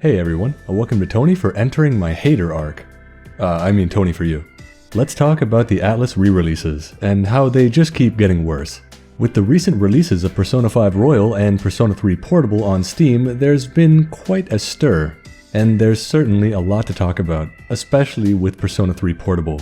Hey everyone, welcome to Tony for entering my hater arc. I mean Tony for you. Let's talk about the Atlus re-releases, and how they just keep getting worse. With the recent releases of Persona 5 Royal and Persona 3 Portable on Steam, there's been quite a stir. And there's certainly a lot to talk about, especially with Persona 3 Portable.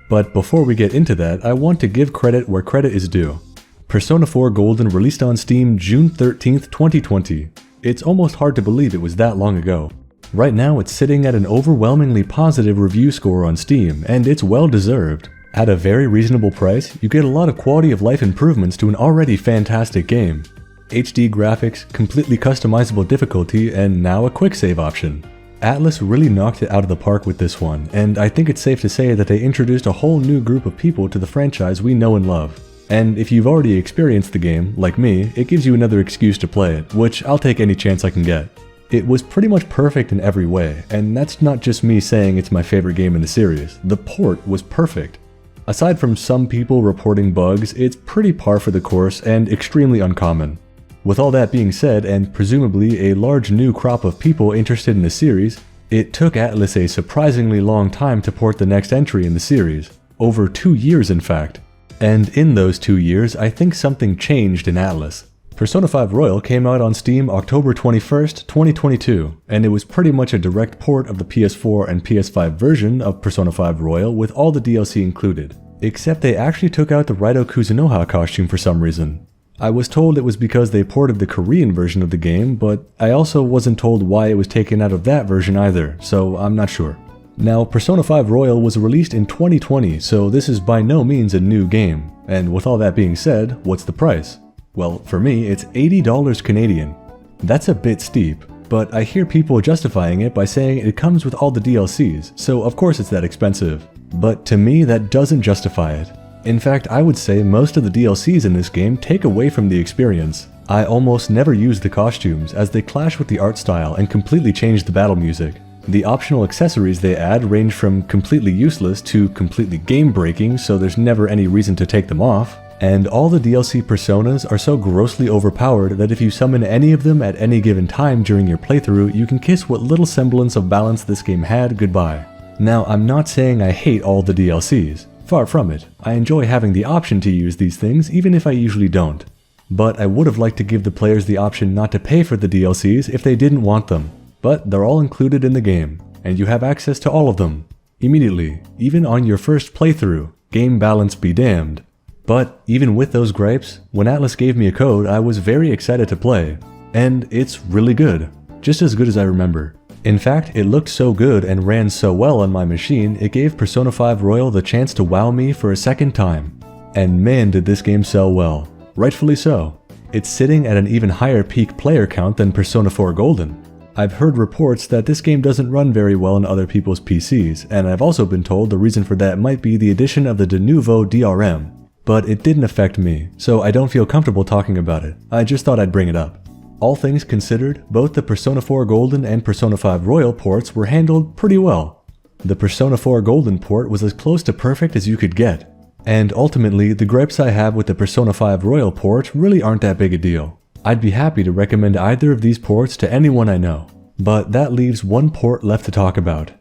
But before we get into that, I want to give credit where credit is due. Persona 4 Golden released on Steam June 13th, 2020. It's almost hard to believe it was that long ago. Right now it's sitting at an overwhelmingly positive review score on Steam, and it's well deserved. At a very reasonable price, you get a lot of quality of life improvements to an already fantastic game. HD graphics, completely customizable difficulty, and now a quick save option. Atlus really knocked it out of the park with this one, and I think it's safe to say that they introduced a whole new group of people to the franchise we know and love. And if you've already experienced the game, like me, it gives you another excuse to play it, which I'll take any chance I can get. It was pretty much perfect in every way, and that's not just me saying it's my favorite game in the series. The port was perfect. Aside from some people reporting bugs, it's pretty par for the course and extremely uncommon. With all that being said, and presumably a large new crop of people interested in the series, it took Atlus a surprisingly long time to port the next entry in the series. Over 2 years in fact. And in those 2 years, I think something changed in Atlus. Persona 5 Royal came out on Steam October 21st, 2022, and it was pretty much a direct port of the PS4 and PS5 version of Persona 5 Royal with all the DLC included. Except they actually took out the Raido Kuzunoha costume for some reason. I was told it was because they ported the Korean version of the game, but I also wasn't told why it was taken out of that version either, so I'm not sure. Now, Persona 5 Royal was released in 2020, so this is by no means a new game. And with all that being said, what's the price? Well, for me, it's $80 Canadian. That's a bit steep, but I hear people justifying it by saying it comes with all the DLCs, so of course it's that expensive. But to me, that doesn't justify it. In fact, I would say most of the DLCs in this game take away from the experience. I almost never use the costumes, as they clash with the art style and completely change the battle music. The optional accessories they add range from completely useless to completely game-breaking, so there's never any reason to take them off. And all the DLC personas are so grossly overpowered that if you summon any of them at any given time during your playthrough, you can kiss what little semblance of balance this game had goodbye. Now, I'm not saying I hate all the DLCs. Far from it. I enjoy having the option to use these things, even if I usually don't. But I would have liked to give the players the option not to pay for the DLCs if they didn't want them. But they're all included in the game, and you have access to all of them. Immediately, even on your first playthrough. Game balance be damned. But even with those gripes, when Atlus gave me a code, I was very excited to play. And it's really good. Just as good as I remember. In fact, it looked so good and ran so well on my machine, it gave Persona 5 Royal the chance to wow me for a second time. And man did this game sell well. Rightfully so. It's sitting at an even higher peak player count than Persona 4 Golden. I've heard reports that this game doesn't run very well on other people's PCs, and I've also been told the reason for that might be the addition of the de nouveau DRM. But it didn't affect me, so I don't feel comfortable talking about it. I just thought I'd bring it up. All things considered, both the Persona 4 Golden and Persona 5 Royal ports were handled pretty well. The Persona 4 Golden port was as close to perfect as you could get. And ultimately, the gripes I have with the Persona 5 Royal port really aren't that big a deal. I'd be happy to recommend either of these ports to anyone I know. But that leaves one port left to talk about.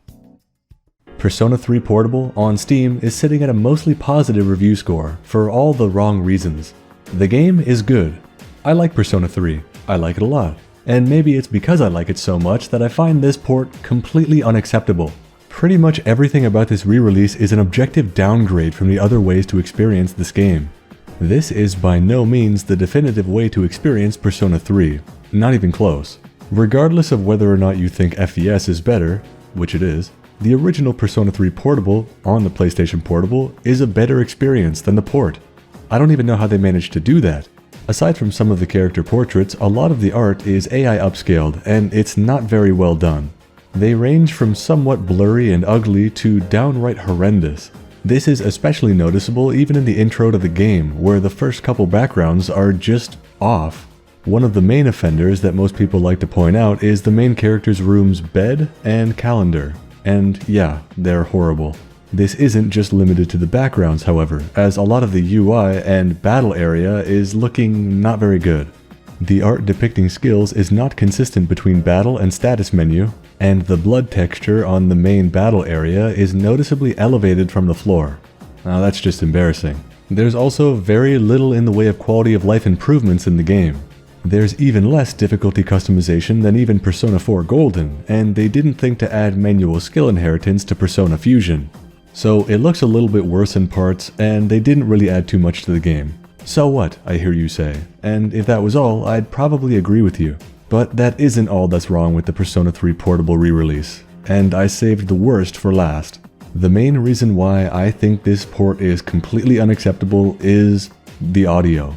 Persona 3 Portable on Steam is sitting at a mostly positive review score for all the wrong reasons. The game is good. I like Persona 3. I like it a lot. And maybe it's because I like it so much that I find this port completely unacceptable. Pretty much everything about this re-release is an objective downgrade from the other ways to experience this game. This is by no means the definitive way to experience Persona 3. Not even close. Regardless of whether or not you think FPS is better, which it is, the original Persona 3 Portable, on the PlayStation Portable, is a better experience than the port. I don't even know how they managed to do that. Aside from some of the character portraits, a lot of the art is AI upscaled, and it's not very well done. They range from somewhat blurry and ugly to downright horrendous. This is especially noticeable even in the intro to the game, where the first couple backgrounds are just off. One of the main offenders that most people like to point out is the main character's room's bed and calendar. And yeah, they're horrible. This isn't just limited to the backgrounds, however, as a lot of the UI and battle area is looking not very good. The art depicting skills is not consistent between battle and status menu, and the blood texture on the main battle area is noticeably elevated from the floor. Now that's just embarrassing. There's also very little in the way of quality of life improvements in the game. There's even less difficulty customization than even Persona 4 Golden, and they didn't think to add manual skill inheritance to Persona Fusion. So it looks a little bit worse in parts, and they didn't really add too much to the game. So what, I hear you say, and if that was all, I'd probably agree with you. But that isn't all that's wrong with the Persona 3 Portable re-release, and I saved the worst for last. The main reason why I think this port is completely unacceptable is the audio.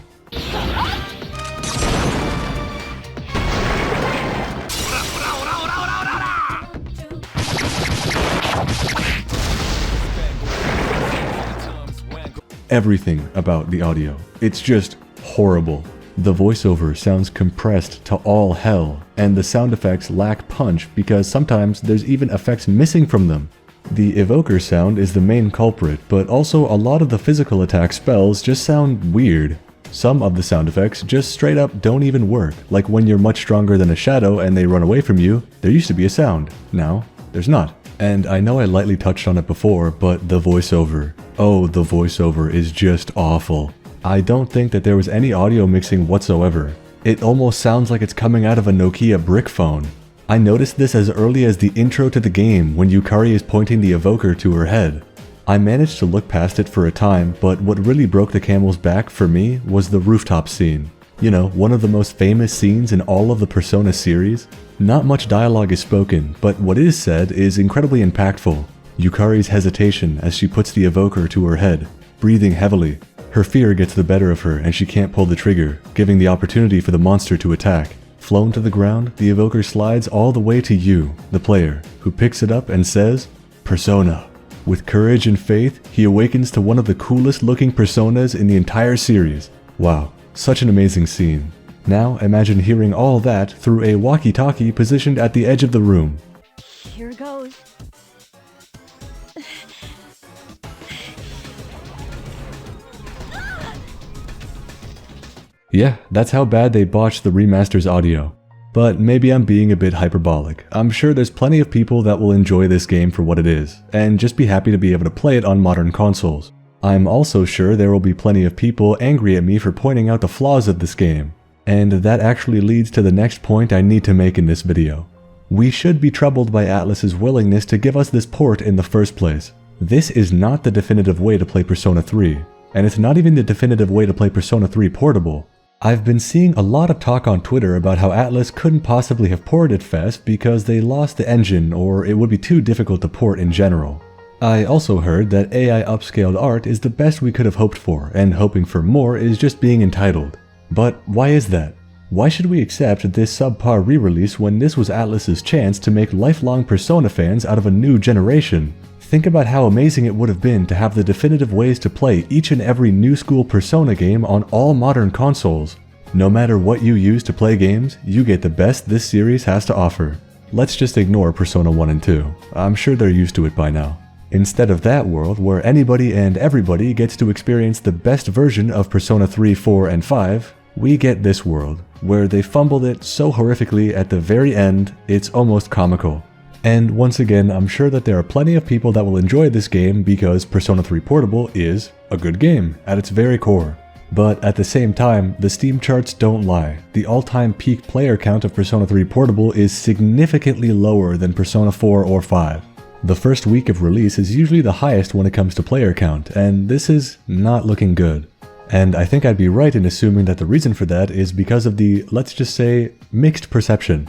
Everything about the audio. It's just horrible. The voiceover sounds compressed to all hell, and the sound effects lack punch because sometimes there's even effects missing from them. The evoker sound is the main culprit, but also a lot of the physical attack spells just sound weird. Some of the sound effects just straight up don't even work, like when you're much stronger than a shadow and they run away from you, there used to be a sound. Now, there's not. And I know I lightly touched on it before, but the voiceover. Oh, the voiceover is just awful. I don't think that there was any audio mixing whatsoever. It almost sounds like it's coming out of a Nokia brick phone. I noticed this as early as the intro to the game when Yukari is pointing the evoker to her head. I managed to look past it for a time, but what really broke the camel's back for me was the rooftop scene. You know, one of the most famous scenes in all of the Persona series. Not much dialogue is spoken, but what is said is incredibly impactful. Yukari's hesitation as she puts the evoker to her head, breathing heavily. Her fear gets the better of her and she can't pull the trigger, giving the opportunity for the monster to attack. Flown to the ground, the evoker slides all the way to you, the player, who picks it up and says, "Persona." With courage and faith, he awakens to one of the coolest looking personas in the entire series. Wow, such an amazing scene. Now imagine hearing all that through a walkie-talkie positioned at the edge of the room. Here goes. Yeah, that's how bad they botched the remaster's audio. But maybe I'm being a bit hyperbolic. I'm sure there's plenty of people that will enjoy this game for what it is, and just be happy to be able to play it on modern consoles. I'm also sure there will be plenty of people angry at me for pointing out the flaws of this game. And that actually leads to the next point I need to make in this video. We should be troubled by Atlus's willingness to give us this port in the first place. This is not the definitive way to play Persona 3, and it's not even the definitive way to play Persona 3 Portable. I've been seeing a lot of talk on Twitter about how Atlus couldn't possibly have ported fast because they lost the engine or it would be too difficult to port in general. I also heard that AI upscaled art is the best we could have hoped for, and hoping for more is just being entitled. But why is that? Why should we accept this subpar re-release when this was Atlus's chance to make lifelong Persona fans out of a new generation? Think about how amazing it would have been to have the definitive ways to play each and every new school Persona game on all modern consoles. No matter what you use to play games, you get the best this series has to offer. Let's just ignore Persona 1 and 2. I'm sure they're used to it by now. Instead of that world where anybody and everybody gets to experience the best version of Persona 3, 4, and 5, we get this world, where they fumbled it so horrifically at the very end, it's almost comical. And once again, I'm sure that there are plenty of people that will enjoy this game because Persona 3 Portable is a good game at its very core. But at the same time, the Steam charts don't lie. The all-time peak player count of Persona 3 Portable is significantly lower than Persona 4 or 5. The first week of release is usually the highest when it comes to player count, and this is not looking good. And I think I'd be right in assuming that the reason for that is because of the, let's just say, mixed perception.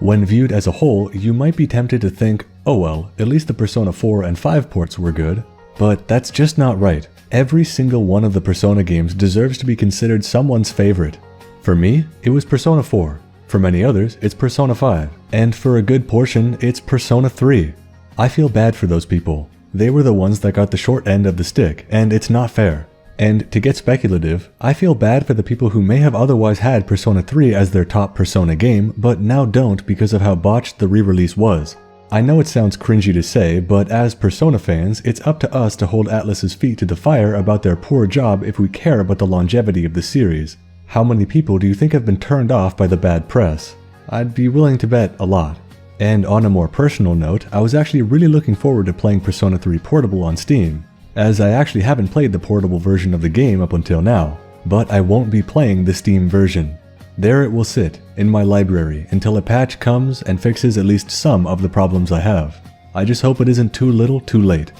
When viewed as a whole, you might be tempted to think, oh well, at least the Persona 4 and 5 ports were good. But that's just not right. Every single one of the Persona games deserves to be considered someone's favorite. For me, it was Persona 4. For many others, it's Persona 5. And for a good portion, it's Persona 3. I feel bad for those people. They were the ones that got the short end of the stick, and it's not fair. And to get speculative, I feel bad for the people who may have otherwise had Persona 3 as their top Persona game, but now don't because of how botched the re-release was. I know it sounds cringy to say, but as Persona fans, it's up to us to hold Atlus's feet to the fire about their poor job if we care about the longevity of the series. How many people do you think have been turned off by the bad press? I'd be willing to bet a lot. And on a more personal note, I was actually really looking forward to playing Persona 3 Portable on Steam, as I actually haven't played the portable version of the game up until now, but I won't be playing the Steam version. There it will sit, in my library, until a patch comes and fixes at least some of the problems I have. I just hope it isn't too little too late.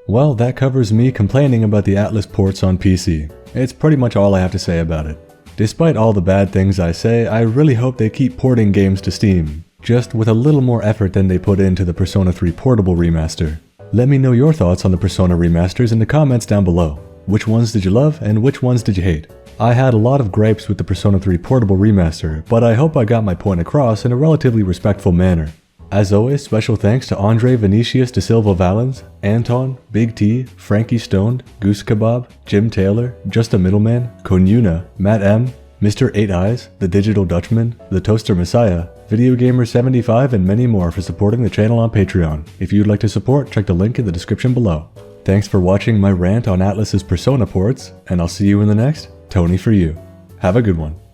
Well, that covers me complaining about the Atlus ports on PC. It's pretty much all I have to say about it. Despite all the bad things I say, I really hope they keep porting games to Steam, just with a little more effort than they put into the Persona 3 Portable remaster. Let me know your thoughts on the Persona remasters in the comments down below. Which ones did you love and which ones did you hate? I had a lot of gripes with the Persona 3 Portable remaster, but I hope I got my point across in a relatively respectful manner. As always, special thanks to Andre Vinicius de Silva Valens, Anton, Big T, Frankie Stoned, Goose Kebab, Jim Taylor, Just a Middleman, Konyuna, Matt M, Mr. 8 Eyes, The Digital Dutchman, The Toaster Messiah, Video Gamer 75, and many more for supporting the channel on Patreon. If you'd like to support, check the link in the description below. Thanks for watching my rant on Atlus's Persona ports, and I'll see you in the next Tony for You. Have a good one.